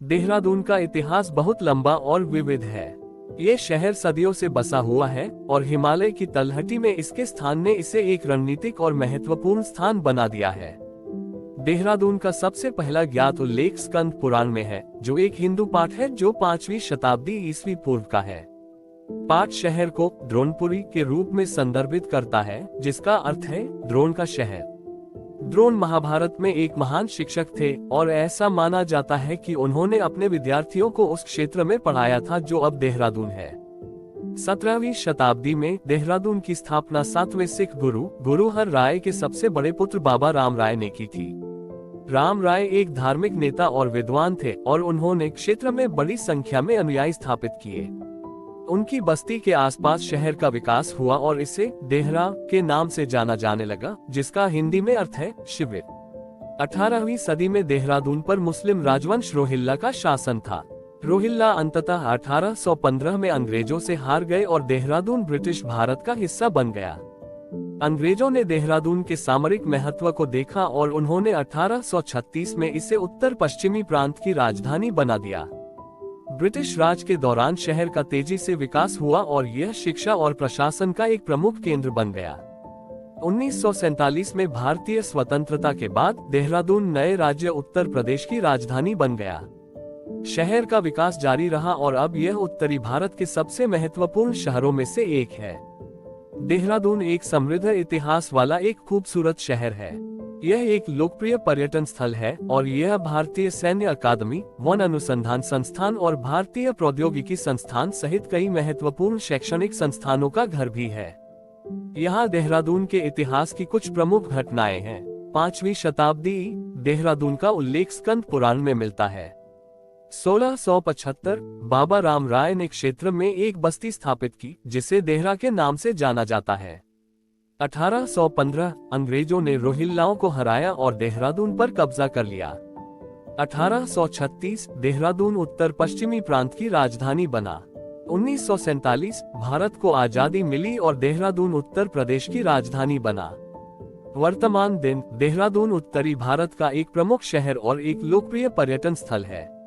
देहरादून का इतिहास बहुत लंबा और विविध है। ये शहर सदियों से बसा हुआ है और हिमालय की तलहटी में इसके स्थान ने इसे एक रणनीतिक और महत्वपूर्ण स्थान बना दिया है। देहरादून का सबसे पहला ज्ञात उल्लेख स्कंद पुराण में है, जो एक हिंदू पाठ है जो 5वीं शताब्दी ईस्वी पूर्व का है। पाठ शहर को द्रोणपुरी के रूप में संदर्भित करता है, जिसका अर्थ है द्रोण का शहर। द्रोण महाभारत में एक महान शिक्षक थे और ऐसा माना जाता है कि उन्होंने अपने विद्यार्थियों को उस क्षेत्र में पढ़ाया था जो अब देहरादून है। 17वीं शताब्दी में देहरादून की स्थापना 7वें सिख गुरु हर राय के सबसे बड़े पुत्र बाबा राम राय ने की थी। राम राय एक धार्मिक नेता और विद्वान थे और उन्होंने क्षेत्र में बड़ी संख्या में अनुयायी स्थापित किए। उनकी बस्ती के आसपास शहर का विकास हुआ और इसे देहरा के नाम से जाना जाने लगा, जिसका हिंदी में अर्थ है शिविर। 18वीं सदी में देहरादून पर मुस्लिम राजवंश रोहिल्ला का शासन था। रोहिल्ला अंततः 1815 में अंग्रेजों से हार गए और देहरादून ब्रिटिश भारत का हिस्सा बन गया। अंग्रेजों ने देहरादून के सामरिक महत्व को देखा और उन्होंने 1836 में इसे उत्तर पश्चिमी प्रांत की राजधानी बना दिया। ब्रिटिश राज के दौरान शहर का तेजी से विकास हुआ और यह शिक्षा और प्रशासन का एक प्रमुख केंद्र बन गया। 1947 में भारतीय स्वतंत्रता के बाद देहरादून नए राज्य उत्तर प्रदेश की राजधानी बन गया। शहर का विकास जारी रहा और अब यह उत्तरी भारत के सबसे महत्वपूर्ण शहरों में से एक है। देहरादून एक समृद्ध इतिहास वाला एक खूबसूरत शहर है। यह एक लोकप्रिय पर्यटन स्थल है और यह भारतीय सैन्य अकादमी, वन अनुसंधान संस्थान और भारतीय प्रौद्योगिकी संस्थान सहित कई महत्वपूर्ण शैक्षणिक संस्थानों का घर भी है। यहाँ देहरादून के इतिहास की कुछ प्रमुख घटनाएं हैं। 5वीं शताब्दी देहरादून का उल्लेख स्कंद पुराण में मिलता है। 1675 बाबा राम राय ने क्षेत्र में एक बस्ती स्थापित की, जिसे देहरा के नाम से जाना जाता है। 1815 अंग्रेजों ने रोहिल्लाओं को हराया और देहरादून पर कब्जा कर लिया। 1836 देहरादून उत्तर पश्चिमी प्रांत की राजधानी बना। 1947 भारत को आजादी मिली और देहरादून उत्तर प्रदेश की राजधानी बना। वर्तमान दिन देहरादून उत्तरी भारत का एक प्रमुख शहर और एक लोकप्रिय पर्यटन स्थल है।